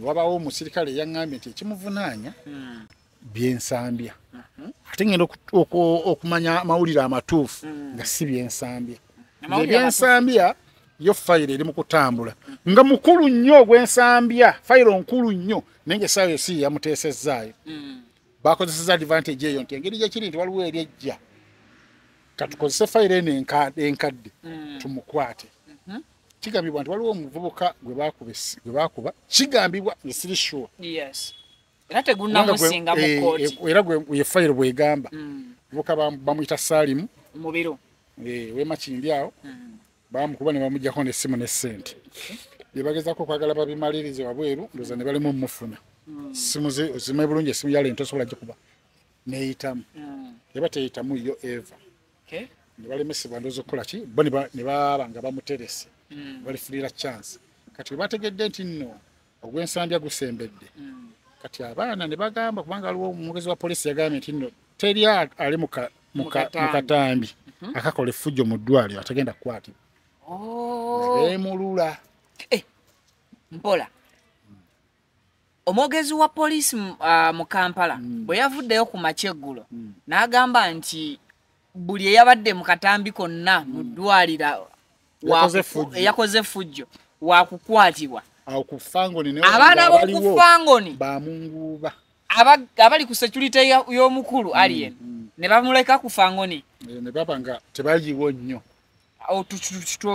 wabawo omusirikale yaŋŋambye nti ekimuvunaanya byensambya ate ngenda okumanya amawulire amatuufu nga si byensambya byensambya yo fayiro eri mu kutambula nga mukulu nnyo ogw'ensambya fayiro nkulu nnyo naye ng'essaawa yo si yamuteesezaayo bakozeseza advantage eyo nti engeri gyekiri nti waliwo eri ejja katukozese fayiro eno enkadde tumukwate kigambibwa nti waliwo omuvubuka gwe baakuba kigambibwa esiri sure era tegunnamusinga mu kooti era gwe fayiro bwegamba omuvubuka bamuyita Saalimu mubiro wemakindi awo bamukuba ne bamuggyako n'essimu n'essente byebagezaako okwagala babimalirize wabweru ndoza ne balimu omufuna simu zimwe bulungi essimu yale ntosobola gikuba neyitamu eba teyitamu yo eva ne balemesebwa ndooza okukola ki bo ne baba nga bamuterese balifulira chance kati we bategedde nti nno ogw'ensambya gusembedde kati abaana ne bagamba kubanga waliwo omwogezi wa poliisi yagambye nti nno teri ali mu katambi akakola effujjo mu ddwaliro atagenda kukwatibwa beemulula mpola omwogezi wa poliisi mu Kampala bwe yavuddeyo ku makyeggulo n'agamba nti buli eyabadde mu katambi konna mu ddwaliro yakoze effujjo wakukwatibwa abaana b'okufangoni bamunguuba abali ku security y'omukulu alien ne bamuleka ku fangoni ne baba nga tebayiwo nnyo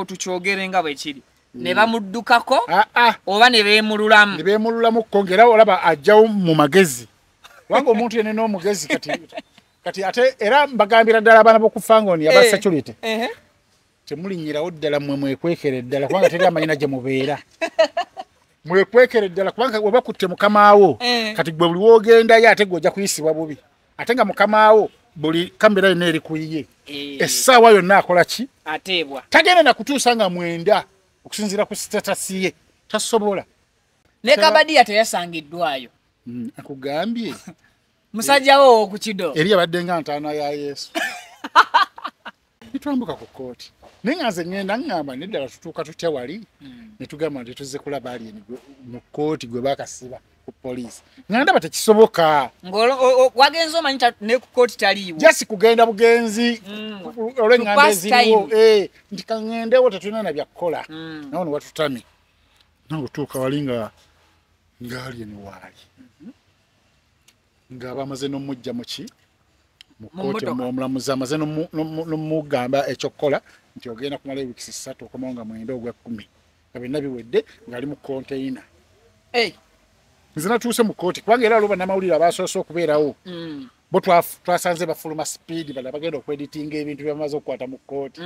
tukyogere nga bwe kiri ne bamuddukako oba ne beemululamu kongera olaba ajjawo mu magezi wanga omuntu yene n'omugezi kati ate era mbagambira ddala abaana b'okufangoni aba security temulinyirawo ddala mmwe mwekwekere ddala kubanga teri amanyina gye mubeera mwekwekere ddala kubanga oba kutte mukamaawo kati gwe buli woogendayo ate gwe ojja kuyisibwa bubi ate nga mukamaawo buli kamera yonna eri kuyiye essaawa yonna akola ki ateebwa tagenda na kutuusa nga mwenda okusinziira ku sitatasi ye tasobola ne Kabadiya teyasangiddwayo akugambye musajjawo okukido eri abadde nga ntaana ya Yesu nitwambuka ku kooti naye nga nze ngenda ngamba neddala tutuuka tutya wali ne tugamba nti tuzze kulaba alien mu kooti gwe baakasiba ku poliisi nga ndaba tekisoboka wagenza omanyi ne ku kooti taliiwo jasi kugenda bugenzi olw'enganda eziriwo nti kaŋŋendewo tetulina na byakukola nawo ne watutamye nawe otuuka wali nga alien waali nga bamaze n'omujja muki mukooti omulamuzi amaze n'omugamba ekyokukola nti ogenda kumala wiiki 3 okomawo nga mwenda ogwa 10 nga byonna biwedde ng'ali mu konteyina nze natuuse mu kooti kubanga era oluba n'amawulire abasoose okubeerawo bo twasanze bafuluma sipiidi bala bagenda okweditinga ebintu byabamaze okukwata mu kooti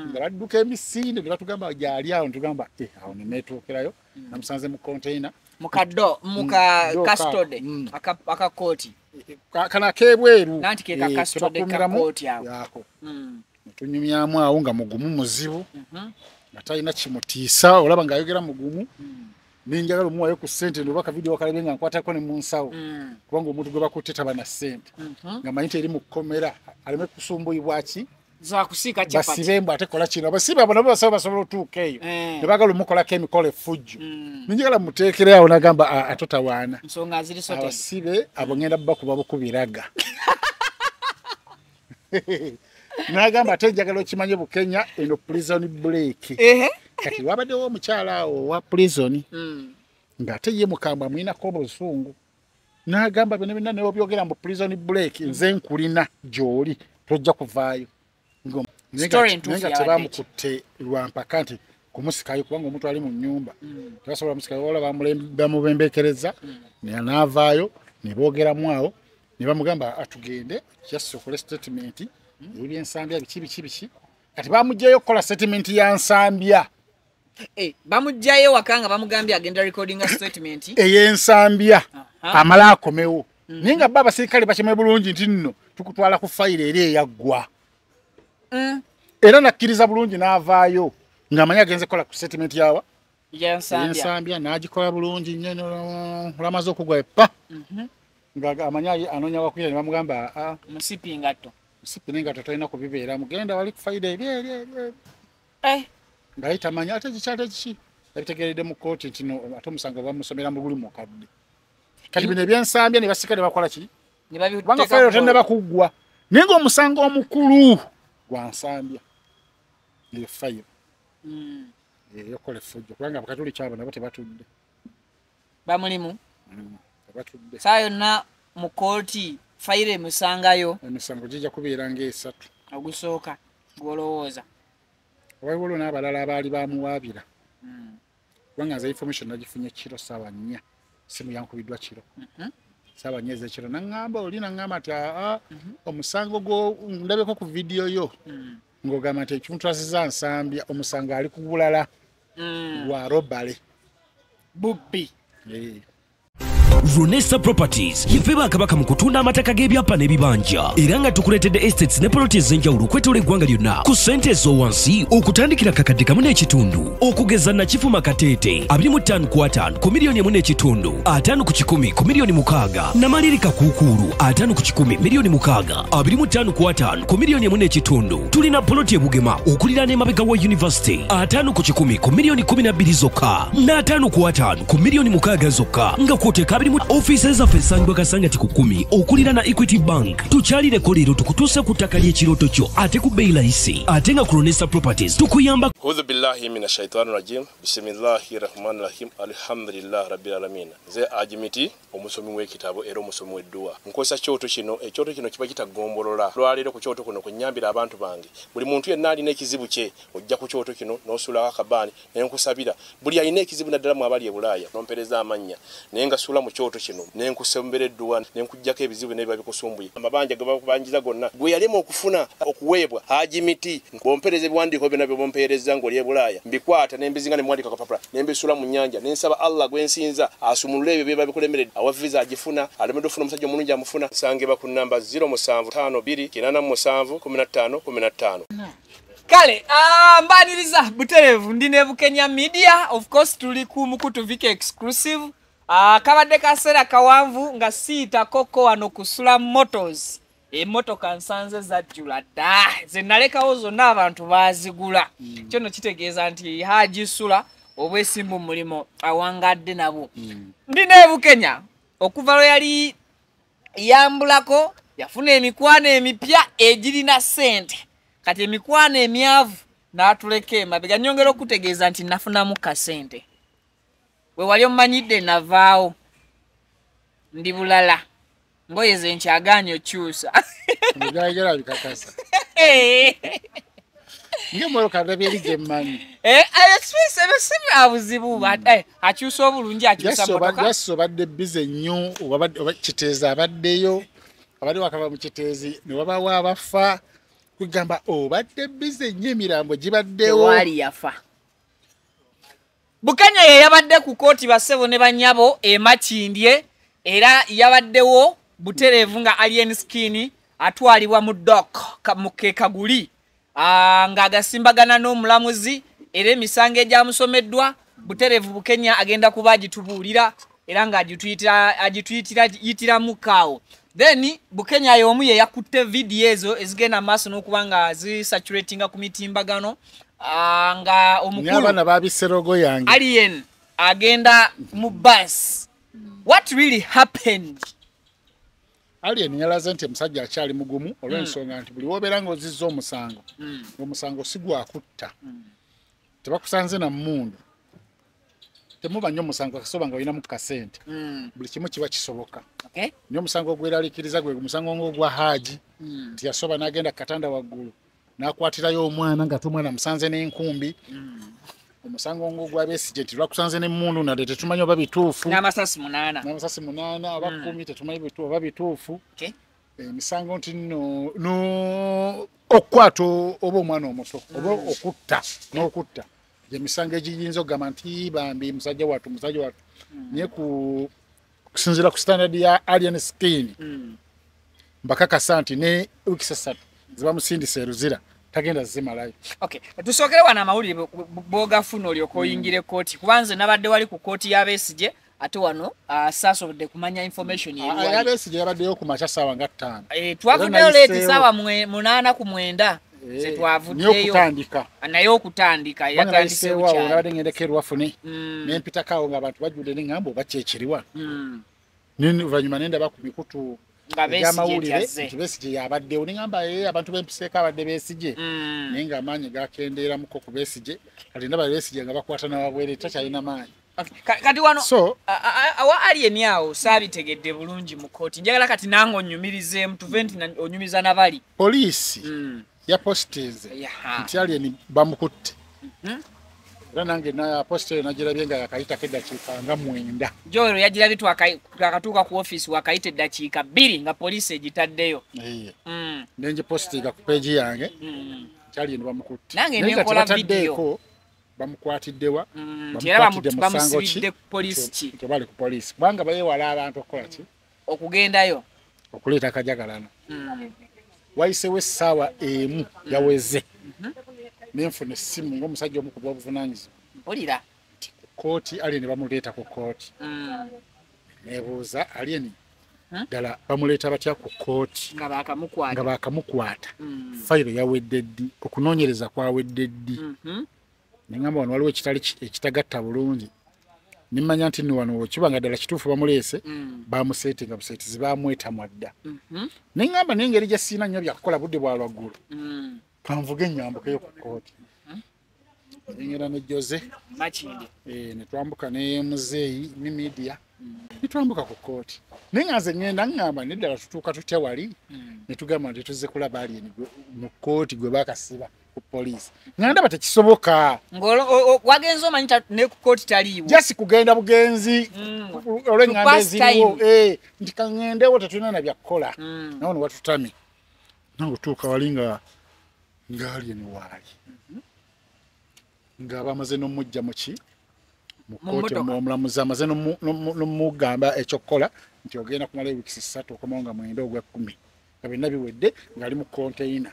nga badduka emisinde ne batugamba gyali awo netugamba awo neneetuukirayo namusanze mu konteyina mukastode akakooti kana ak'ebweru nanti ke kakastode kakooti awo netunyumyamu awo nga mugumu muzibu nga talina kimutiisa olaba ng'ayogera mugumu ninjagala omuwayo ku ssente noba akavidiyo wakalabye nga nkwatako ne mu nsawo kubanga omuntu gwe bakutte taba na ssente nga manyi teri mu kkomera aleme kusumbuyibwa ki zakusiika chapati basibembu ate kola kino abasibe abo nabo basobola otuuka eyo ne bagala omukolako emikolo effujjo ninjagala muteekere awo nagamba atotawaana nsonga ziri sote abasibe abo ngenda bakuba bukubiraga nagamba ate njagala okimanye Bukenya eno prison break kati wabaddewo omukyala awo wa prison ng'ate ye mukambwe amuyinako obusungu n'agamba bino byonna ne byogera mu prison break nze nkulina gy'oli tojja kuvaayo nga tebamukutte lwampaka nti kumusikayo kubanga omuntu ali mu nnyumba tebasobola musikayo wala bamubembekereza n'avaayo ne boogeramu awo ne bamugamba atugende just okole statement ebyensambya biki kati bamugjayo okukola statement ya nsambya bamugjayo wakanga bamugambye agenda recording a statement ey'ensambya amala akomewo naye nga baba abasirikale bakimye bulungi nti nno tukutwala ku fayiro eri eyaggwa era nakkiriza bulungi n'avaayo ng'amanyi agenze kukola ku statement yawa y'ensambya n'agikola bulungi nnyo olamaze okugwa epa nga amanyi anoonya wakwira ne bamugamba musipi ngatto nengato talina kubibeera mugenda wali ku fayiro eri ng'ayita amanyi ate kikyate kiki yabitegeredde mu kooti kino ate omusango bamusomera mu guli mukadde kati bino ebyensambya ne basika ne bakola ki kubanga fayiro tennaba kuggwa naye ng'omusango omukulu gwa nsambya eyo fayiro yokola effujjo kubanga bakatuli kyabo nabo tebatudde bamulimu tebatudde saa yonna mu kooti fayiro emusangayo emisango gijja kubeera ng'esatu ogusooka gwolowooza waliwo n'abalala abaali bamuwaabira kubanga nze information nagifunye kiro ssaawa 4 simu yankubiddwa kiro ssaawa 4 ez'ekiro naŋŋamba oli naŋŋamba nti omusango gwo ndabeko ku vidiyo yo ng'ogamba nti ekimutrasiza nsambya omusango ali ku bulala gwa robale bubbi Runesa Properties yefeba akabaka mu kutunda amataka g'ebyapa n'ebibanja era nga tukuletedde estates ne properties ez'enjawulo okwetola eggwanga lyonna ku ssente ez'owansi okutandikira kakadde kamu n'ekitundu okugeza Nakifuma Kateete 25 ku 5 ku miliyoni 1.5 5 ku 10 ku miliyoni 6 Namalirika Kuukulu 5 ku 10 miliyoni 6 25 ku 5 ku miliyoni 1.5 tulina poloti e Bugema okuliraana emabega wa University 5 ku 10 ku miliyoni 12 zokka n'5 ku 5 ku miliyoni 6 zokka nga kwoteka offices zaffe ensangibwa Kasangati ku 10 okulira na Equity Bank tukyalireko leero tukutuusa ku ttaka ly'ekirooto kyo ate ku bbeeyi layisi ate nga ku Runesa Properties tukuyamba A'udhu billahi minash shaitani rajim bismillahir rahmanir rahim alhamdulillah rabbil alamin nze Ajimiti omusomi w'ekitabo era omusomi w'edduwa nkozesa kyoto kino ekyoto kino kiba kitagombolola lwaleero ku kyoto kuno kunyambira abantu bange buli muntu yenna alina ekizibu kye ojja ku kyoto kino n'osula akabaani nenkusabira buli alina ekizibu naddala mu abali e Bulaaya nompereza amannya naye nga sula mu kyoto kino nenkusembera edduwa nenkujjako ebizibu n'ebiba bikusumbuye amabanja ge bakubanjiza gonna gwe yalema okufuna okuweebwa Ajimiti nkompereza ebiwandiiko byonna bye bompereza ng'oli e Bulaaya mbikwata nembizinga ne mwandika kapapula nembisula mu nnyanja nensaba Allah gwensinza asumulule ebyo byeba bikulemeredde awa visa agifuna alemedde ofuna omusajja omulungi amufuna sangeba ku namba 0752 kale mbaniriza buterevu ndine Bukenya Media of course tuli ku Mukutu Vike exclusive kabadde kaseera kawanvu nga siita koko wano kusula motors emmotoka nsanze zajjula dda ze nalekawo zonna abantu baazigula kyo no kitegeeza nti Haji obwesimbu mulimo awangadde nabo ndine Bukenya okuva lwe yali yambulako yafuna emikwano emipya egirina ssente kati emikwano emyavu n'atuleke mabega nyongera okutegeeza nti nafunamu kasente we wali omanyidde navaawo ndi bulala ngoye ze nkyagaanyi okyusa mujayira bikakasa ngemo kadabye lije mmanyi space ebisimu abuzibu akyusa obulungi akyusa motoka yaso badde bize nnyo obadde kiteeza abaddeyo abadde wakava mu kiteezi ne wabawo abafa kugamba obadde bize nnyo emirambo gibaddewo wali yafa Bukenya ye yabadde ku kooti basebo ne banyabo Makindye era yabaddewo buterevu nga alien skin atwalibwa mu dock mu Kekaguli nga agasimbagana n'omulamuzi era emisango egyamusomeddwa buterevu Bukenya agenda kuba agitubuulira era nga agituyitira mukaawo then Bukenya y'omu ye yakutte video ezo ezigenda maaso n'okuba nga zisaturatinga ku mitimbagano nga omukulu abana babiserogo yange alien agenda mu bus. What really happened? Alien yalaze nti musajja akyali mugumu olw'ensonga nti buli wobeera ng'ozizza omusango omusango sigwa akutta tebakusanze na mmundu temuba nnyo omusango akasoba nga olina mu kasente buli kimu kiba kisoboka nnyo omusango ogweraliikiriza gwe omusango ng'ogwa Haji nti yasoba n'agenda katanda waggulu n'akwatirayo omwana nga tomwana musanze n'enkumbi omusango ng'ogwa Besigye nti lwakusanze n'emmundu nadde tetumanyi oba bituufu n'amasasi 8 oba 10 tetumanyi oba bituufu emisango nti no okukwata oba omwana omuto oba okutta n'okutta emisango egiyinza okugamba nti bambi musajja watu naye kusinziira ku standard ya alien skin mbakakasa nti ne wiiki 3 zibamusindisa eruzira tagenda zimalayo. Okay, tusookere wana amawulire bogafuna olyoka oyingire kooti kubanze nabadde wali ku kooti ya Besigye ate wano saasobodde kumanya information ya Besigye yabaddeyo ku makya ssaawa nga 5 twavuddeyo leeti ssaawa 8 ku 9 zetwavuddeyo naye okutandika yatandiseewo nabadde ngendekerwa fune nempitakawo ng'abantu bajjudde neŋŋamba oba kyekiriwa oluvannyuma nendaba ku mikutu egy'amawulire nti Besigye yabaddewo neŋŋamba abantu b'empiseeko abadde Besigye naye ng'amaanyi gakendeeramuko ku Besigye kati ndaba Besigye nga bakwata nawabwere takyalina maanyi. Kati wano awa Alien awo saabitegedde bulungi mu kooti njagala kati nange onyumirizeemu tuve nti onyumiza nabali poliisi yapositize nti Alien bamukutte era nange posite nagirabye nga yakayitako eddakiika nga 9 Joero yagirabye twakatuuka ku ofiisi wakayita eddakiika 2 nga poliisi egitaddeyo nengipositiga ku peegi yange nti Alien bamukutte nange nenkola vidiyo bamukwatiddewa bamusibidde ku poliisi ki tebali ku poliisi kubanga bayewala abantu okukola ki okugendayo okuleeta akajagalano wayisewo essaawa emu yaweze nenfuna essimu ng'omusajja omu ku bw'obuvunaanyizibwa mpulira ku kooti Alien bamuleeta ku kooti nebuuza Alien ddala bamuleeta batya ku kooti nga baakamukwata fayiro yawedde ddi okunoonyereza kwawedde ddi neŋŋamba wano waliwo ekitagatta bulungi nimmanya nti nno wano kibanga ddala kituufu bamuleese bamuseetinga buseetizi bamwetamwa dda neŋŋamba n'engeri gye siina nnyo byakukola budde bwa lwaggulu kanvuge ennyambukeyo ku kooti engera ne Jose ne twambuka ne Muzeeyi ne media ne twambuka ku kooti naye nga nze ŋŋenda ŋŋamba neddala tutuuka tutya wali ne tugamba nti tuzze kulaba Alien mu kooti gwe baakasiba ku poliisi nga ndaba tekisoboka wagenze omanyi ne ku kooti taliiwo jasi kugenda bugenzi olw'eŋŋanda eziriwo nti kaŋŋendewo tetulina na byakukola nawo ne watutamye nawe otuuka wali nga Alien waali nga bamaze n'omujja muki mu kooti omulamuzi amaze n'omugamba ekyokukola nti ogenda kumala wiiki 3 okomawo nga 9 ogw'ekumi nga byonna biwedde ng'ali mu konteyina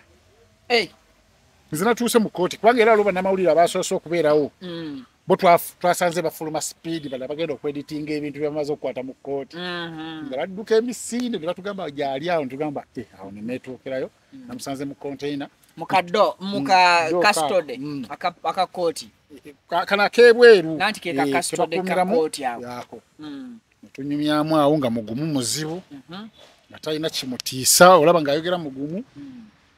nze natuuse mu kooti kubanga era oluba namawulire abasoose okubeerawo bo twasanze bafuluma sipiidi bala bagenda okweditinga ebintu byabamaze okukwata mu kooti nga badduka emisinde ne batugamba gyali awo netugamba awo neneetuukirayo namusanze mu konteyina mukastode akakooti kana akebweru nanti kekakastode kakooti yako netunyumyamu awo nga mugumu muzibu nga talina kimutiisa olaba ng'ayogera mugumu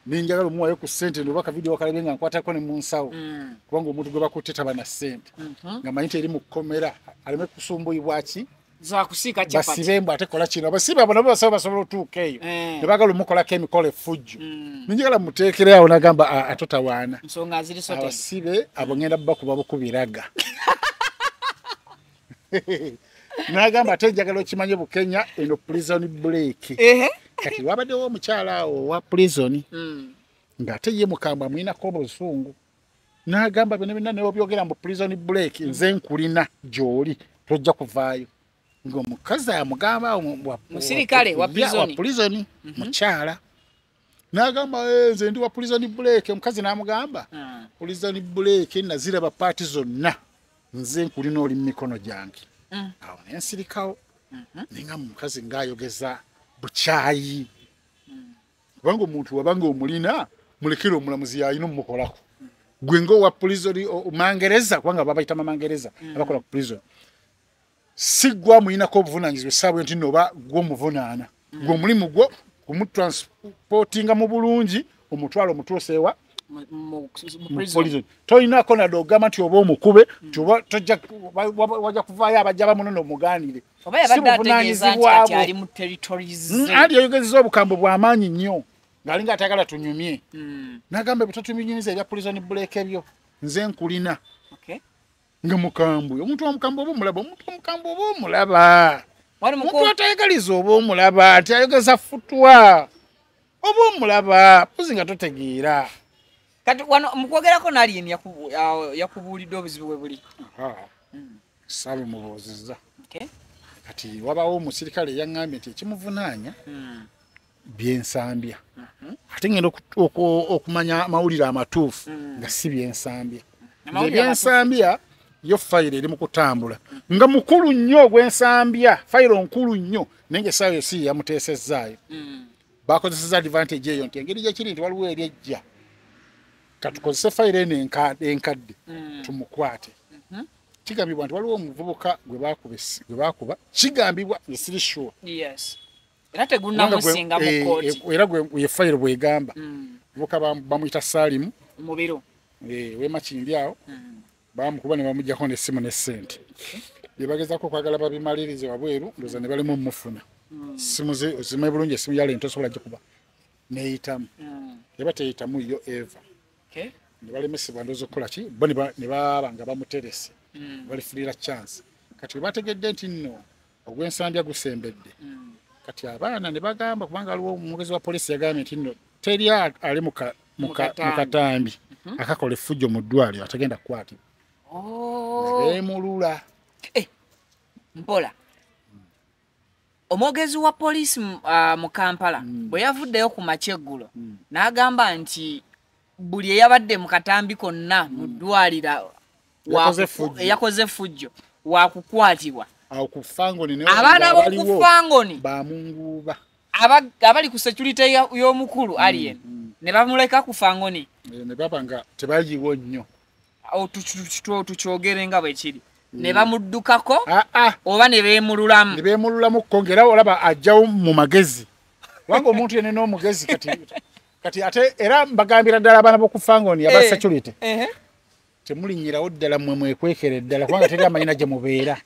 ninjagala omuwayo ku ssente ndoba akavidiyo wakalabye nga nkwatako ne mu nsawo kubanga omuntu gwe bakutte taba na ssente nga manyi eri mu kkomera aleme kusumbuyibwa ki zakusiika chapati basibembu ate kola kino abasibe abo nabo basobola otuuka eyo ne bagala omukolako emikola effujjo ninjagala muteekere awo nagamba atotawaana nsonga ziri sote abasibe abo ngenda bakuba bukubiraga nagamba ate njagala okimanye Bukenya eno prison break kati wabaddewo omukyala awo wa prison ng'ate ye mukambwe amuyinako obusungu n'agamba byonna ne obyogera mu prison break nze nkulina gy'oli tojja kuvaayo ng'omukazi amugamba musirikale wa prison mukyala n'agamba nze ndi wa prison break omukazi n'amugamba prison break naziraba paati zonna nze nkulina oli mu mikono gyange awo nensirikawo ninga mukazi ng'ayogeza bukyayi kubanga omuntu wabanga omulina mulekere omulamuzi yalina omukolako gwe ng'owa prison mangereza kubanga babayita mamangereza abakola ku prison sigwa muyinako obuvunaanyizibwa essaawa nti noba gw'omuvunaana gwe omulimu gwo kumutransportinga mu bulungi omutwalo omutuuseewa prison toyinako nadde ogamba nti oba omukube nti oba wajja kuvaayo abajja bamuno n'omugaanire andi yayogezeza obukambwe bw'amaanyi nnyo ng'alinga atayagala tunyumye n'agamba butatunyumiza ebya prison break ebyo nze nkulina nga mukambwe omuntu omukambwe oba omulaba omuntu omukambwe oba omulaba omuntu atayagaliza oba omulaba ati ayogeza futwa oba omulaba puzi nga totegeera kati wano mukwogerako n'Alien yakubuulidde obuzibu bwe buli saabe mubuuzizza kati wabawo omusirikale yaŋŋambye nti ekimuvunaanya byensambya ate ngenda okumanya amawulire amatuufu nga si byensambya ebyensambya yo fayiro eri mu kutambula nga mukulu nnyo ogw'ensambya fayiro nkulu nnyo naye ng'essaawa yo si yamuteesezzaayo bakozeseza advantage eyo nti engeri gyekiri nti waliwo eri ejja katukozese fayiro eno enkadde tumukwate. Kigambibwa nti waliwo omuvubuka gwe bakuba kigambibwa esiri sure. Yes. Era tegunnamusinga mu kooti. Era gwe fayiro bwegamba. Omuvubuka bamuyita Salimu. Mubiro. Wema Kindi awo. Bamukuba ne bamuggyako n'essimu n'essente. Bye bagezaako kwagala babimalirize wabweru ndoza ne balemu mufuna. Simu zimwe bulungi essimu yale ntosobola gikuba. Neyitamu. Yaba teyitamu yo Eva. Okay. Ne balemesebwa ndozo kola ki bo ne baba nga bamuterese. Balifulira chance. Kati bategedde nti nno ogw'ensambya gusembedde. Kati abaana ne bagamba kubanga aliwo omwogezi wa polisi yagambye nti nno teri ali mukatambi akakola effujjo mu ddwaliro atagenda kukwatibwa. Emulula. Mpola. Omwogezi wa polisi mu Kampala bwe yavuddeyo ku makyeggulo n'agamba nti buli eyabadde mu katambi konna mu ddwaliro yakoze effujjo wa kukwatibwa. Awo ku Fangoni abaana b'oku Fangoni bamunguba abali ku security y'omukulu alien ne bamuleka ku Fangoni ne babanga tebayiwo nnyo. Tukyogere nga bwe kiri ne bamuddukako oba ne beemululamu kongera olaba ajjawo mu magezi wanga omuntu yene n'omugezi kati ate era mbagambira ddala abaana b'oku Fangoni aba security temulinyirawo ddala mmwe mwekwekere ddala kubanga teri amanyina gye mubeera.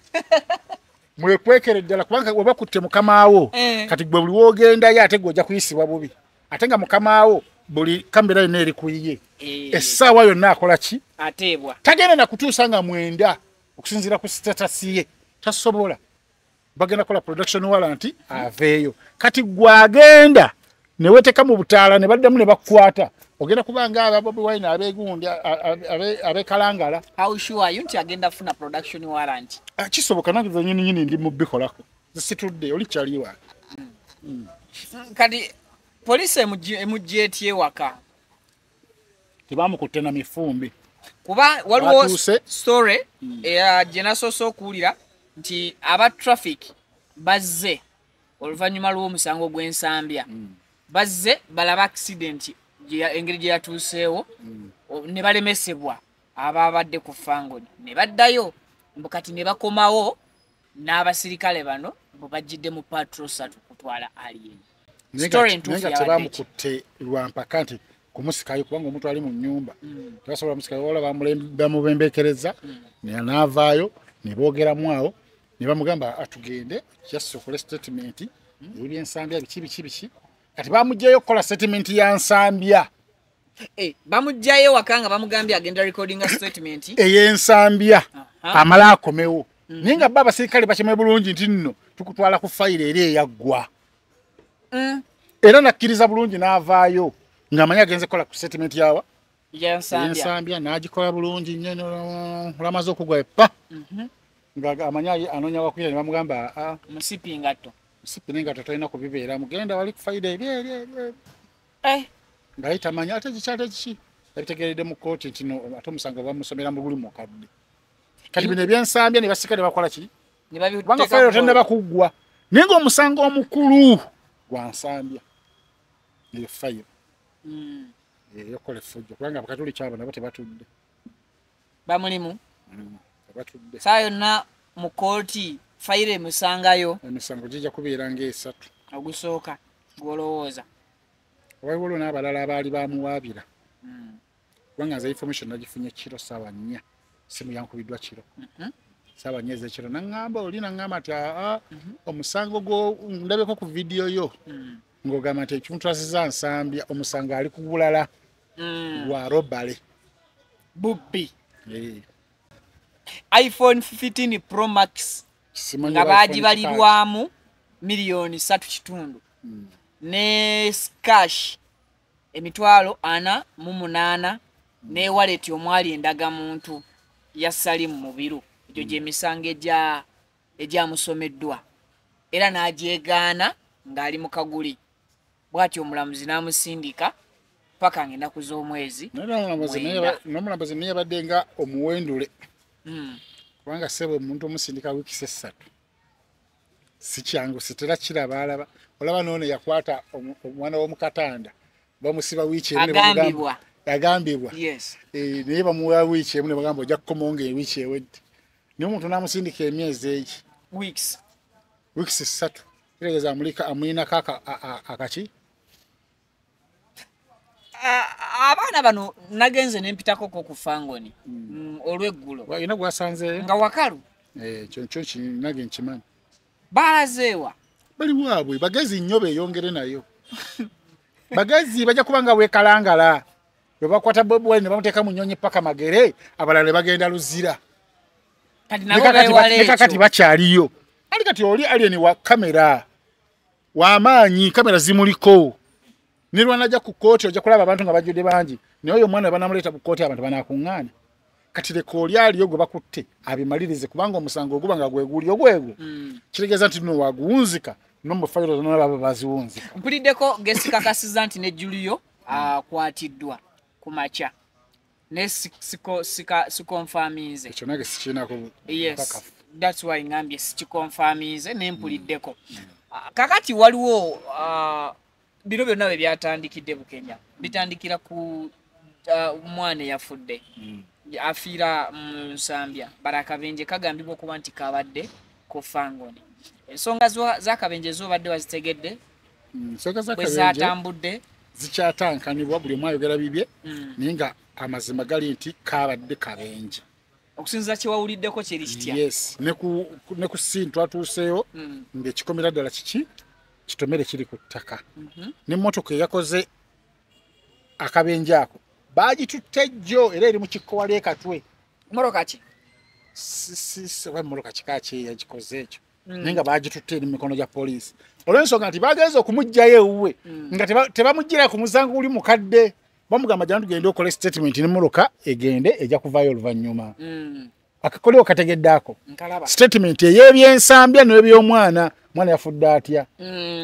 Mwekwekere ddala kubanga oba kutte mukamaawo kati gwe buli woogendayo ate gw'ojja kuyisibwa bubi ate nga mukamaawo buli kamera yonna eri kuyiye essaawa yonna akola ki ateebwa tagenda na kutuusa nga mwenda okusinziira ku status ye tasobola bagenda kola production warrant aveeyo kati gwagenda ne weeteka mu butaala ne baddamu ne bakukwata ogenda kubanga aba Bobi Wine abeegundi abeekalangala. How sure are you nti agenda funa production warrant? Kisoboka nange nyini ndi mu bikolako zisitudde oli kyaliwa. Kati police emujjeetye waka tebamukutte na mifumbi kuba waliwo story eya jenasoso okuwulira nti aba traffic bazze oluvannyuma lw'omusango gw'ensambya bazze balaba accident engeri gye yatuuseewo ne balemesebwa ababadde ku Fangoni ne baddayo mbukati ne bakomawo n'abasirikale bano bo bajjidde mu patrol 3 kutwala alien. Story ntuufu ya tebamukutte lwampaka nti kumusikayo kubanga omuntu ali mu nnyumba tebasobola musikayo wala bamubembekereza n'avaayo ne boogeramu awo ne bamugamba atugende just okole statement eby'ensambya biki kati bamugjayo okukola statement ya nsambya. Bamugjayo wakanga bamugambye agenda recording a statement ey'ensambya amala akomewo naye nga baba abasirikale bakimye bulungi nti nno tukutwala ku fayiro eri eyaggwa era nakkiriza bulungi n'avaayo ng'amanyi agenze kola ku statement yawa y'ensambya n'agikola bulungi nnyo olamaze okugwa epa nga amanyi anoonya wakwira ne bamugamba musipi ngatto nenga talina kubibeera mugenda wali ku fayiro eri ngaye tamanya ate kikyate kiki yabitegeredde mu kooti nti ate omusango bamusomera mu buli mukadde kati bino ebyensambya ne basika ne bakola ki kubanga fayiro tennaba kuggwa naye ng'omusango omukulu gwa nsambya eyo fayiro yokola effujjo kubanga bakatuli kyabo nabo tebatudde bamulimu tebatudde saa yonna mu kooti fayiro emusangayo emisango gijja kubeera ng'esatu ogusooka gw'olowooza waliwo n'abalala abaali bamuwaabira kubanga nze information nagifunye kiro ssaawa 4 simu yankubiddwa kiro ssaawa 4 ez'ekiro naŋŋamba oli naŋŋamba nti omusango ndabeko ku vidiyo yo ng'ogamba nti ekintu asiza nsambya omusango ali ku bulala gwa robale bubbi iPhone 15 Pro Max nga baagibalirwamu $3.5 ne cash $48,000 ne wallet omwali endagamuntu ya Salimu Mubiru egyo gye misango egyamusomeddwa era n'agyegaana ng'ali mu kaguli bw'atyo omulamuzi n'amusindika paka ng'ennaku z'omwezi n'omulamuzi naye yabadde nga omuwendule kubanga sebo omuntu omusindika wiiki 3 si kyangu sitera kiraba alaba olaba noono yakwata omwana w'omukatanda bamusiba wiiki yagambibwa yes naye bamuwa wiiki emu ne bagamba ojja kukomonga ewiiki ewedde naye omuntu n'amusindika emyezi egi weeks 3 kitegeeza amulinako akaki abaana bano nagenze nempitako ku Fangoni olw'eggulo ina gwasanze nga wakalu kyo kinage nkimanyi balazeewa bali waabwe bagezi nnyo beeyongere nayo bagezi bajja kubanga weekalangala bwe bakwata Bobi Wine ne bamuteeka mu nnyonyi paka magere abalala ne bagenda luzira kati bakyaliyo ali kati oli alien wa kamera w'amaanyi kamera zimuliko ne lwanajja ku kooti ojja kulaba abantu nga bajjudde bangi naye oyo omwana banamuleeta ku kooti abantu banaakuŋŋaana kati leka oli aliyo gwe bakutte abimalirize kubanga omusango oguba nga gwegulyo gwegwo kitegeeza nti nno waguwunzika nomufayiro zonna baba baziwunzika mpuliddeko gesikakasiza nti ne Julio akwatiddwa ku makya ne sikonfaminze ekyo nage sikirinako yes that's why ngambye sikikonfaminze ne mpuliddeko kakati waliwo bino byonna bwe byatandikidde Bukenya bitandikira ku mwana yafudde afiira mu Nsambya Barakabenje kagambibwa okuba nti kabadde ku Fangoni ensonga z'akabenje z'obadde wazitegedde bwe zaatambudde zikyatankanibwa buli omu ayogera bibye naye nga amazima gali nti kabadde kabenje okusinziza kyewawuliddeko kyeri kitya yes ne ku ssiini twatuuseeyo ng'ekikomera ddala kiki kitomere kiri ku ttaka n'emmotoka eyakoze akabenje ako baagitutte jjo era eri mu kikkowa ly'ekatwe mmotoka ki mmotoka kika ki yagikoze ekyo naye nga baagitutte eri mu mikono gya poliisi olw'ensonga nti bagenza okumuggyayo ewuwe nga tebamuggira ku musango guli mukadde bamugamba jjana tugende okola statement n'emmotoka egende ejja kuvaayo oluvannyuma akakolewo kategedde ako statement ey'ebyensambya n'ebyomwana mwana yafudde atya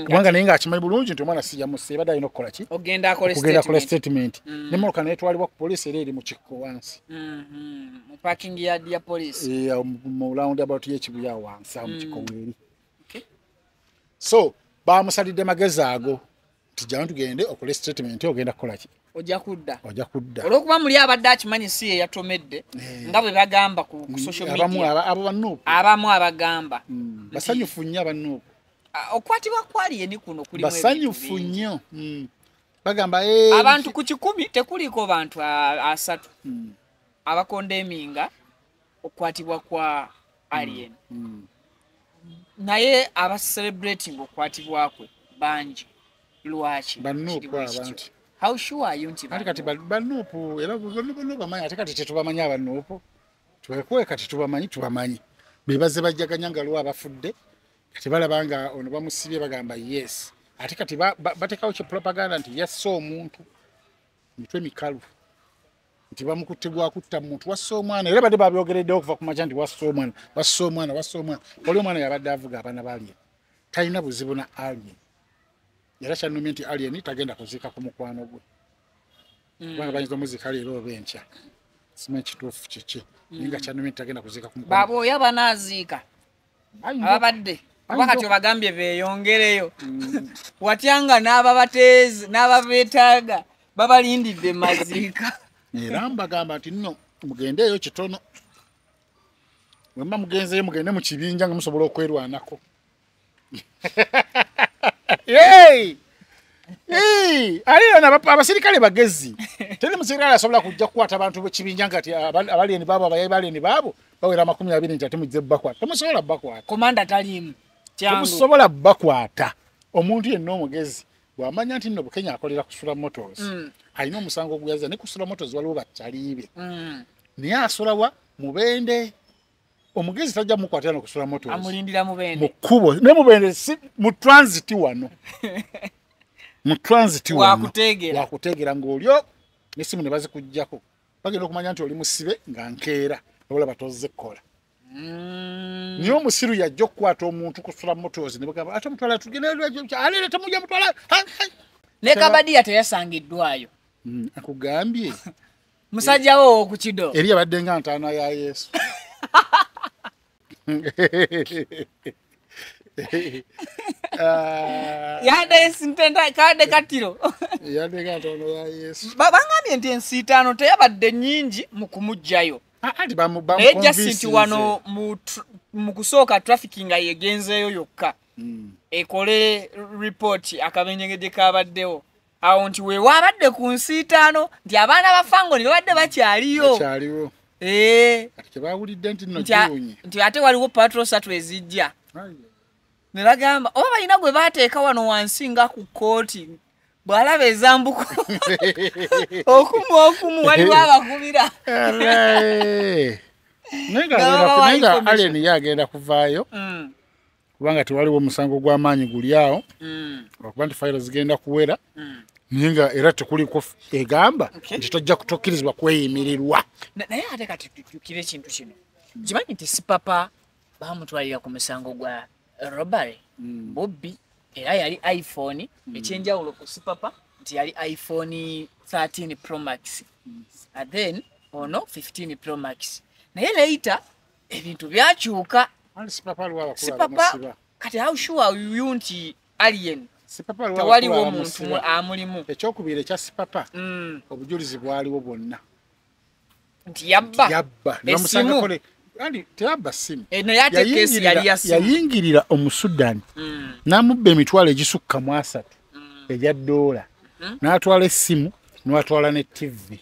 kubanga naye ng'akimanyi bulungi nti omwana sijamusse ebadde alina okukola ki ogenda akola statement n'emmotoka n'etwalibwa ku poliisi era eri mu kikko wansi mu parking yard ya poliisi mu roundabout y'ekibuya wansi awo mu kikko weeri so bamusalidde magezi ago nti jjana tugende okole statement ogenda kukola ki ojja kudda olw'okuba muli abadde akimanyi si ye yatomedde nga bwe bagamba ku social media abamu abagamba basanyufu nnyo abannuupu okwatibwa kwali yeni kuno kulimu basanyufu nnyo bagamba abantu ku 10 tekuliko bantu 3 abakondeminga okwatibwa kwa alien naye aba celebrating okwatibwa kwe banji lwaki bannuupu abantu how sure are you nti kati bannuupu era bono bamanyi ate kati tetubamanyi abannuupu twekwe kati tubamanyi bebaze bajjaganya nga lwa abafudde kati balaba nga ono bamusibye bagamba yes ate kati batekawo kye propaganda nti yasse omuntu mitwe mikalu nti bamukutte gwakutta muntu wasse omwana era badde babyogereddewo okuva ku makya nti wasse omwana oli omwana yabadde avuga abaana baalien talina buzibu na alien era kyannumye nti alien tagenda kuziika ku mukwano gwe kubanga bayinza omuziika leero oba enkya simanyi kituufu kiki naye nga kyannumye nti tagenda kuziika ku mukwano baaba oyo abanaaziika ababadde kuba kati obagambye beeyongereyo watyanga n'ababateezi n'ababeetaaga babalindidde maziika era mbagamba nti nno mugendeeyo kitono wemba mugenzeyo mugende mu kibinja nga musobola okwerwanako aliyo abasirikale bagezi teri musirikale asobola kujja kukwata abantu b'ekibinja ngati abaleni baabo abayayi baleni baabo bawera 20 nti ate mujje bakwata temusobola bakwata komanda taliimu temusobola bakwata omuntu yenna omugezi bw'amanya nti nno Bukenya akolera kusula motors alina omusango oguyazza ne kusula motors waliwo bakyaliibe naye asulawa Mubende omugezi tajja mukwatira no kusula motors amulindira Mubende mu kkubo ne Mubende mu transit wano wakuteegera ng'olyo n'essimu ne bazikuggyako bagenda okumanya nti oli musibe nga nkeera obola batoze kola niyo omusiru yajja okukwata omuntu kusula motors ne bagamba ate mutwala tugende alere temujja mutwala ne Kabadiya teyasangiddwayo akugambye musajjawo okukido eri abadde nga ntaana ya Yesu yade sintenda kade katiro Yandega ntono ya Yesu. Bangambye nti ensi 5 teyabadde nnyingi mu kumugjayo. Ati bamu just nti wano mu kusooka trafficking yegenzeeyo yokka. Ekole report akabenyegeje kabaddewo. Awo nti we wabadde ku nsi 5 nti abaana bafango ne babadde bakyaliyo. Bakyaliwo. Ati kebawulidde nti nno jiwunye. Nti ate waliwo patrol 3 ezijja. Ne bagamba oba balina gwe baateeka wano wansi nga ku kooti. Bwalaba ezambuko okumu waliwo abakubira. Nenga Alien yagenda kuvaayo kubanga tewaliwo omusango gw'amaanyi guli awo okuba nti fayiro zigenda kuwera nenga era tekuliko egamba nti tojja kutokkirizibwa kweyimirirwa. Naye ate kati tujjukire ekintu kino kimanyi nti Sipapa bamutwalira ku musango gwa robbery Bobby era yali iPhone ekyenjawulo ku Sipapa nti yali iPhone 13 Pro Max and then ono 15 Pro Max. Naye later ebintu byakyuka. Sipapa kati how sure are you nti Alien tewaliwo omuntu amulimu? Ekyokubiri ekya Sipapa obujulizi bwaliwo bwonna nti yabba esimu kandi teyabba simu. Naye ate kesi yali ya simu. Yayingirira Omusudani n'amubba emitwalo egisukka mu 3 egya $, n'atwala essimu n'atwala ne TV.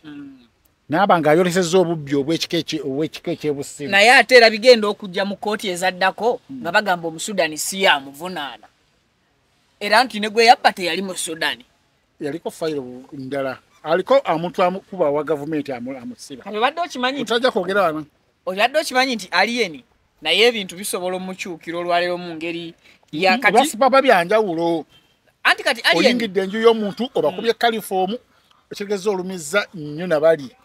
N'abanga ayolesezza obubbi obw'ekika ekyebusimu. Naye ate era bigenda okujja mu kooti ezaddako nga bagamba Omusudani si yamuvunaana. Era nti ne gwe yabba teyali mu Sudani. Yaliko fayiro ndala. Aliko omuntu amukuba wa gavumenti amusiba. Abadde okimanyi nti otajja kwogera wano. Obadde okimanyi nti Alien naye ebintu bisobola omukyukiro olwaleero mu ngeri ya kati. Basipapa byanjawulo. Anti kati Alien oyingidde enju y'omuntu obakubye kalifomu ekitegeeza olumiza nnyo nabali.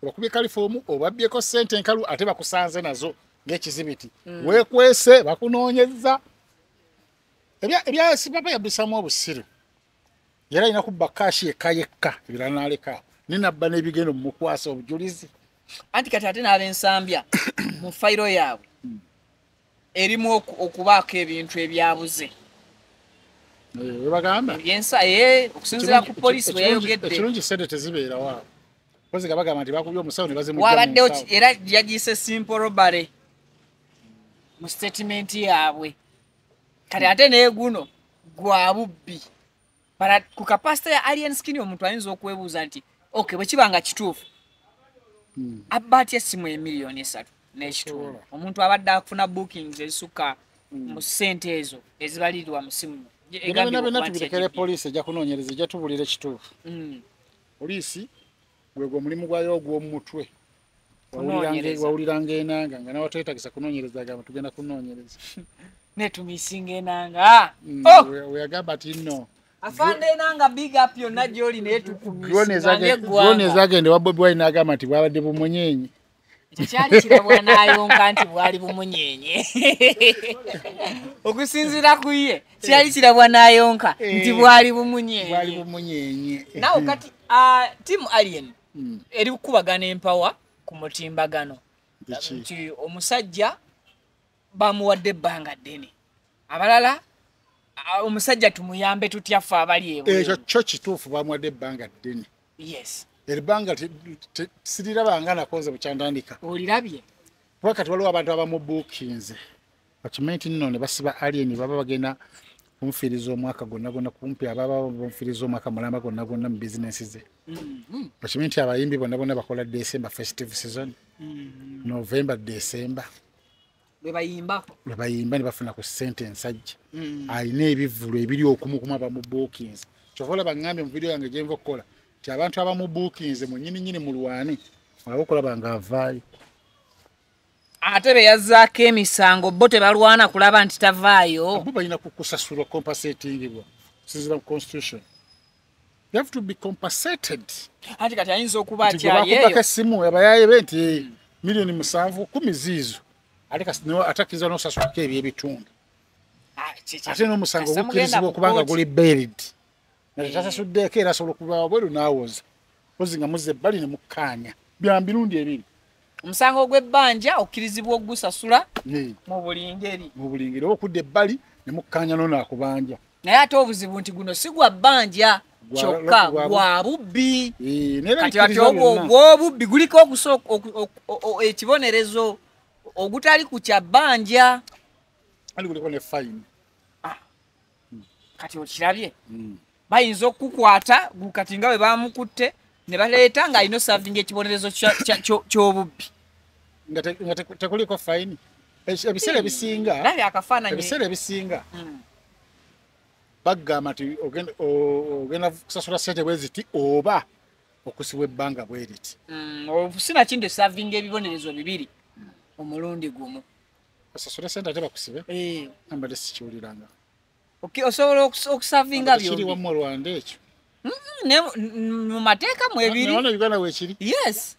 Obakubye kalifomu obabbyeko ssente enkalu ate bakusanze nazo ng'ekizibiti. Weekwese bakunoonyezza. Ebya Sipapa yabbisamu obusiru. Era alina kubba kashi yekka ebirala n'aleka. Ninabba n'ebigendo mu mukwasa obujulizi. Anti kati ate n'ab'ensambya mu fayiro yaabwe erimu okubaako ebintu ebyabuze. Webagamba ebyensa okusinziira ku poliisi bwe yayogedde. Ekirungi ssente tezibeerawo awo. Pozi gabagamba nti bakubye omusawo ne bazimujja. Wabaddewo era yagiyise simple robbery mu statement yaabwe. Kati ate naye guno gwa bubbi. Ku kapasite ya Alien Skin omuntu ayinza okwebuuza nti okay bwe kibanga kituufu abba atya essimu $1,300,000 n'ekitundu. Omuntu abadde akufuna bookings ezisukka mu ssente ezo ezibalirirwa mu simu. Bena tubirekere poliisi ejja kunoonyereza ejja tubulira ekituufu. Poliisi gwegwo omulimu gwayo ogw'omutwe. Wawuliranga enanga nga nawe twetegesa kunoonyereza agamba tugenda kunoonyereza. Netumisinga enanga. Weyagamba ati nno. Afande enanga big up yonna gy'oli naye tutumisinga. Drone ezagende wa Bobi Wine n'agamba nti bwabadde bumunyenye. Kyali kirabwa n'ayonka nti bwali bumunyenye. Okusinziira ku ye kyali kirabwa n'ayonka nti bwali bumunyenye. Nawo kati Team Alien eri kukubagana empawa ku mutimbagano nti omusajja bamuwadde ebbanga ddene. Abalala omusajja tumuyambe tutyafa abali ewe. Ekyo kyo kituufu bamuwadde ebbanga ddene. Yes. Ebbanga sirirabanga nakoze bukyandandika. Olirabye? Kuba kati waliwo abantu abamubuukinze. Bakimanyi nti nno ne basiba Alien baba bagenda kumufiriza omwaka gwonna kumpi ababa bamufiriza omwaka mulamba gwonna mu bizinensi ze. Bakimanyi nti abayimbi bonna bakola December festive season. November, December. Bebayimba ne bafuna ku ssente ensajja. Alina ebivulu ebiri okumukumu abamubuukinze. Kyova olaba ngambye mu video yange gye nva okukola nti abantu abamubuukinze mu nnyini mu lwani olaba okulaba nga avaayo. Ate be yazzaako emisango bo tebalwana kulaba nti tavaayo. Bo balina kusasulwa compensatingibwa kusinziira mu constitution. You have to be compensated. Anti kati ayinza okuba atyayeeyo. Bakubaka essimu abayaye be nti milioni 7-10 ziizo. Atakiza n'osasuka eby'ebitundu. Ate n'omusango gukkirizibwa okubanga guli buried. Natasasuddeeko era asobola okuva wabweru n'awoza. Pozi nga muzze ebbali ne mukkaanya. Bya mirundi ebiri. Omusango gw'ebbanja okkirizibwa ogusasula mu buli ngeri. Mu buli ngeri oba okudda ebbali ne mukkaanya n'ono akubanja. Naye ate obuzibu nti guno si gwa bbanja kyokka gwa bubbi kati ati obwo bw'obubbi guliko ekibonerezo ogutali ku kyabbanja ali guliko ne fine kati okirabye bayinza okukwata kati nga bwe bamukutte ne baleeta ng'alina serving ekibonerezo ky'obubbi nga tekuliko fine ebiseera ebisinga labye akafaananyi ebiseera ebisinga bagamba nti ogenda kusasula ssente bwe ziti oba okusibwa ebbanga bwe riti obusina kindi serving ebibonerezo bibiri omulundi gumu osasula ssente ate bakusibe ambadde sikiwuliranga osobola okusavinga kiri wamu olwanda ekyo mu mateeka mu ebiri Uganda weekiri yes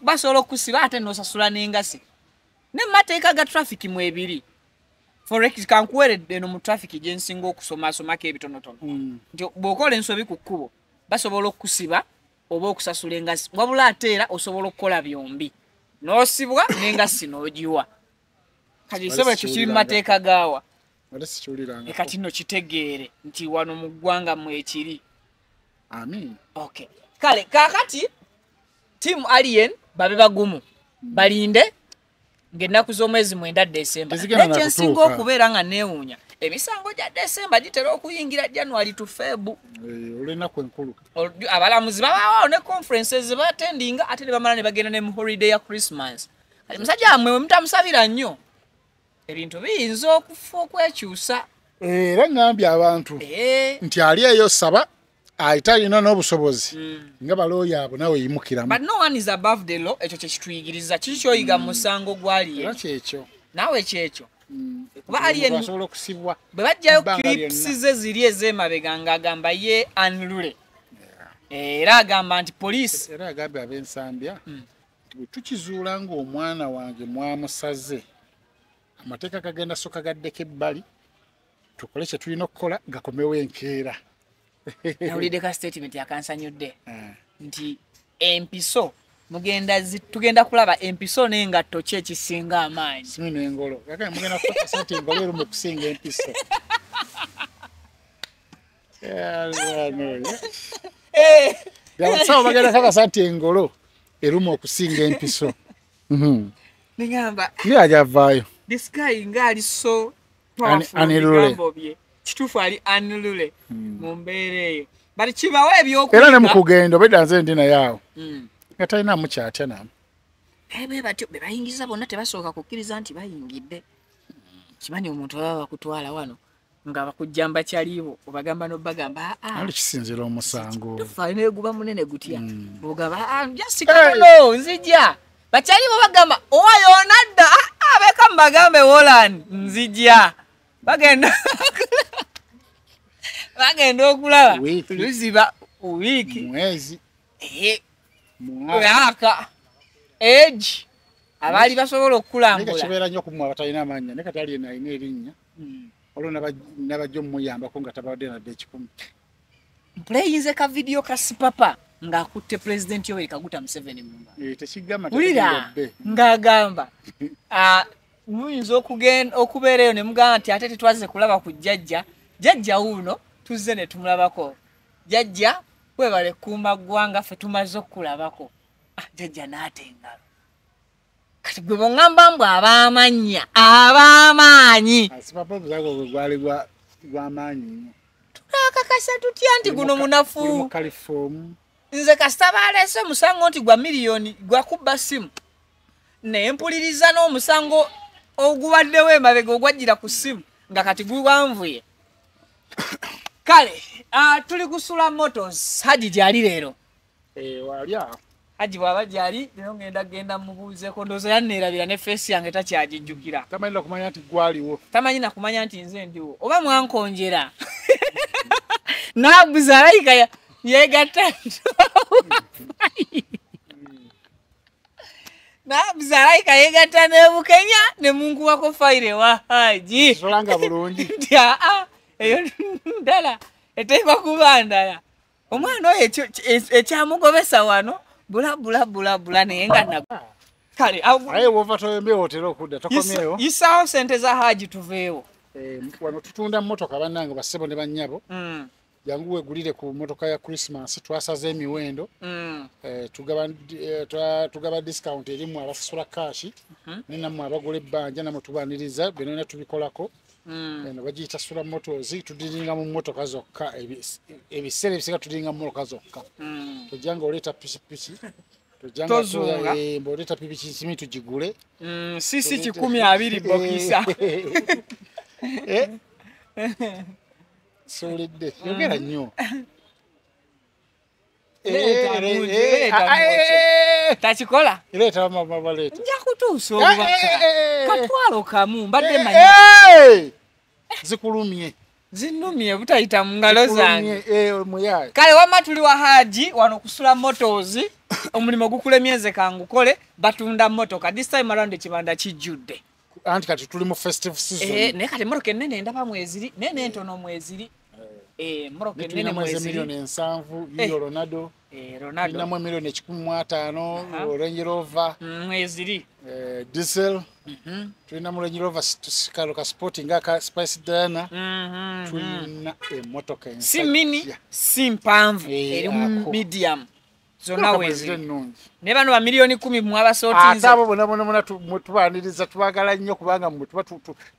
basobola okusiba ate n'osasula n'engasi ne mu mateeka ga traffic mu ebiri forex kankuweredde no mu traffic gye nsinga okusomasomako ebitonotono nti bw'okola ensobi ku kkubo basobola okusiba oba okusasula engasi wabula ate era osobola okukola byombi n'osibwa n'engasi n'ogiwa kati kisobola ekyo kiri mu mateeka gaawa kati nno kitegeere nti wano mu ggwanga mwe ekiri amin okay kale kakati timu alien babe bagumu balinde ng'ennaku z'omwezi 9 December ekyensinga okubeera nga neewuunya emisango gya December gitera okuyingira January to Feb olunaku enkulu abalamuzi babaawo ne conferences batendinga ate ne bamala ne bagenda ne mu holiday ya Christmas kati musajja amwe mutamusabira nnyo ebintu biyinza okufa okwekyusa era ngambye abantu nti ali eyo saba ayitalina n'obusobozi nga balooya abo nawe yimukiramu but no one is above the law ekyo kyekituyigiriza kiki kyoyiga mu musango gwali era kyekyo nawe kyekyo kuba alien asobola okusibwa bwe bajjayo clips ze ziri ez'emabega ng'agamba ye unruly era agamba nti police era agambye ab'ensambya bwe tukizuula ng'omwana wange mwamusaze amateeka kagenda soka gaddeko ebbali tukole kye tulina okukola gakomewo enkeera nawulidde ka statement yakansanyudde nti empiso tugenda kulaba empiso n'engatto ki ekisinga amaanyi simu n'engolo yakale mugenda kukola sati engolo erumu okusinga empiso abasawo bagenda kaka sati engolo erumu okusinga empiso nengamba ni ajavaayo this guy ngali so powerful bye kitufu ali unruly mu mbeera eyo bali kibawo ebyokuyiga era ne mu kugenda obedda nze ndi naye awo nga talina mukyatya namu bwe batyo be bayingiza bonna tebasooka kukkiriza nti bayingidde kimanyi omuntu baba bakutwala wano nga bakujjamba kyaliibo obagamba n'obagamba ali kisinzira omusango tufaine eguba munene gutya ogamba jasikatono nzija bakyaliibo bagamba owayo onadda abeka mbagambe Holland nzija bagenda okulaba luziba wiiki mwezi mwaka age abaali basobola okukulambula kibeera nnyo kumwe abatalina amannya ne kati alina alina erinnya olwo nabajja omuyambako nga tabawadde nadde ekikumi mpuleyinze ka video ka sipapa ng'akutte President Yoweri Kaguta Museveni tekigamba ulira ng'agamba muyinza okubeera eyo ne mugamba nti ate tetwaze kulaba ku jjajja wuuno tuzze ne tumulabako jjajja webale kuuma ggwanga ffe tumaze okukulabako jjajja n'atengalo kati gwe bongamba mbw ab'amaanyi sipapa obuzago bwe gwali gw'amaanyi tunaakakasa tutya nti guno munafu California nze kasita baleese omusango nti gwa miliyoni gwakubba simu naye mpuliriza n'omusango ogubaddewo emabega ogwajjira ku simu nga kati gwanvuye kale tuli kusula Motors Haji gyali leero wali awo Haji bw'aba gyali lero genda mubuuzeeko ndowooza yanneerabira ne feesi yange takyagijjukira tamanyina kumanya nti gwaliwo tamanyina kumanya nti nze ndiwo oba mwankonjera nabuza alayika yegatta nabuza alayika yegatta ne Bukenya ne munkuwako fayire wa Haji solanga bulungi eyo ndala eteekwa kuba ndala omwana oyo ekyamugobesa wano bula naye nga kale aye wova toyombeewo otera okudda tokomyewo yisaawo sente za Haji tuveewo wano tutunda mmotoka bannange bassebo ne bannyabo jangu wegulire ku motoka ya Christmas twasaze emiwendo tugaba discount erimu abasasula cash ninamu abagula ebbanja namwe tubaniriza bino tubikolako eno bagiyita Sula Motors tudiringa mu motoka zokka ebiseera ebisiga tudiringa mu motoka zokka tujanga oleta pisipisi tujanga oleta pisipisi kimi tugigule sisi 12 bokisa solidde yogera nnyo tachikola ileta mama baleta nja kutuusa obubaka katwalo kamu mbadde manyi zikulumye zinumye butayita mu ngalo zange muyaye kale wama tuli wa haji wano ku Sula Motors omulimo gukulemyeze kangukole batunda motoka this time around ekibanda kijjudde anti kati tuli mu festive season ne kati moroke nene ndaba mweziri nene ntono mweziri moroke nene mweziri milioni 7 iyo Ronaldo na milioni 15 Range Rover mweziri diesel tulina mu Range Rover kalo ka sporting ngaka Spice Dana tulina motoka si mini si mpanvu eri medium zona weziri ne bano ba milioni 10 mu abasotinze atabo bona tubaniriza tubagala nnyo kubanga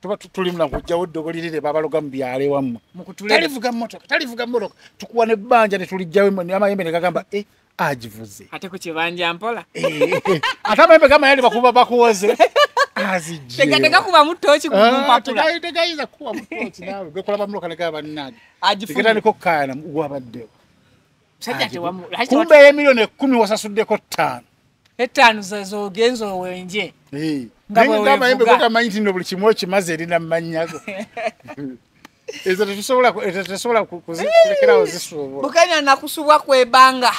tuba tulimula kujjawo ddogolirire babaloga mu byale wamwe talivuga motoka tukuwa ne bbanja ne tulijjawo amayembe ne gagamba agivuze ate ku kibanja mpola ate amayembe kama yali bakuba bakuwoze azijje tega kuba mutochi kumpapula tegaiza kuba mutochi nawe gwekola bamuloka ne gaba nani agifuza niko kana gwabadde sajja wamu kumbe milioni 10 wasasuddeko 5 zo genzo wenje ngaba yembe kwa mayinti ndo buli kimwe kimaze erina manyago ezo tusobola kuzikirawo zisubo bukanya nakusubwa kwebanga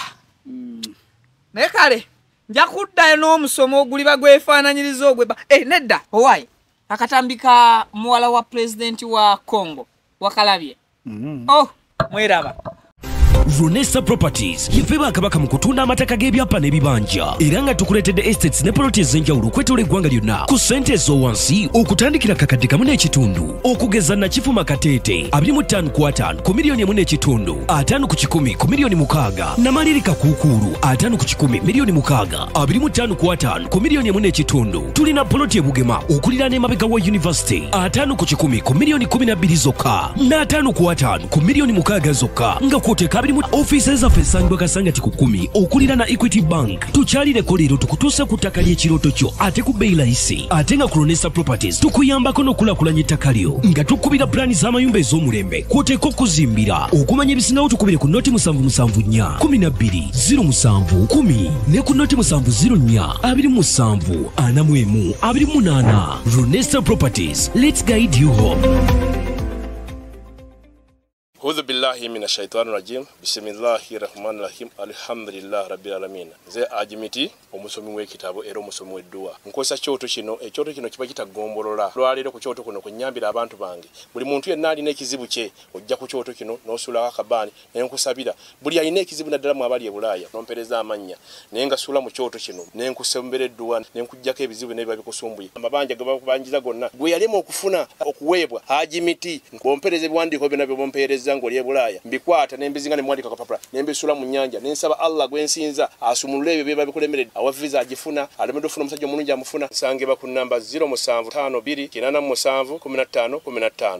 naye kale nja kuddayo n'omusomo oguli bagwefaananyiriza ogweba nedda owaayi akatambika muwala wa president wa Congo wakalabye mweraba Runesa Properties yifeba kabaka mu kutunda amataka g'ebyapa n'ebibanja era nga tukuletedde estates ne properties enjawulo kwetola eggwanga lyonna ku ssente ez'owansi okutandikira kakadde kamu n'ekitundu okugeza Nakifuma Kateete 25 ku milioni 1.5 5 ku 10 ku milioni 6 Namalirika Kuukulu 5 ku 10 milioni 6 25 ku milioni 1.5 tulina poloti e Bugema okulira n'emabega wa university 5 ku 10 ku milioni 12 zokka na 5 ku 5 ku milioni 6 zokka nga kwoteka offices of Sangwa Kasangati ku 10 okulira na Equity Bank tukyalire kolero tukutuusa ku ttaka ly'ekiroto kyo ate ku bbeeyi layisi ate nga Runesa Properties tukuyambako n'okulakulanya ettaka lyo nga tukubira pulaani z'amayumba ez'omulembe kw'oteeka okuzimbira okumanya ebisingawo tukubire ku noti 774 12 07 10 ne ku noti 704 27 41 28 Runesa Properties, let's guide you home. A'udhu billahi minash shaitani rajim. Bismillahir rahmanir rahim. Alhamdulillah rabbil alamin. Nze ajimiti omusomi w'ekitabo era omusomi w'edduwa. Nkosa kyoto kino ekyoto kino kiba kitagombolola. Lwaliro ku kyoto kuno kunyambira abantu bange. Buli muntu yenna alina ekizibu kye ojja ku kyoto kino n'osula akabani n'enkusabira. Buli alina ekizibu naddala mu abali e Bulaaya n'ompereza amanya. Naye nga sula mu kyoto kino n'enkusembera edduwa n'enkujjako ebizibu n'ebiba bikusumbuye. Amabanja gabakubanjiza gonna gwe yalema okufuna okuweebwa ajimiti ng'ompereza ebiwandiiko byonna by'ompereza ngoli e Bulaaya mbikwata nembizinga ne mwandika kapapula nembisula mu nyanja nensaba Allah gwensinza asumulule ebyo byeba bikulemerera awa visa agifuna alemedde ofuna omusajja omulungi amufuna sange ba ku namba 0752 887 15 15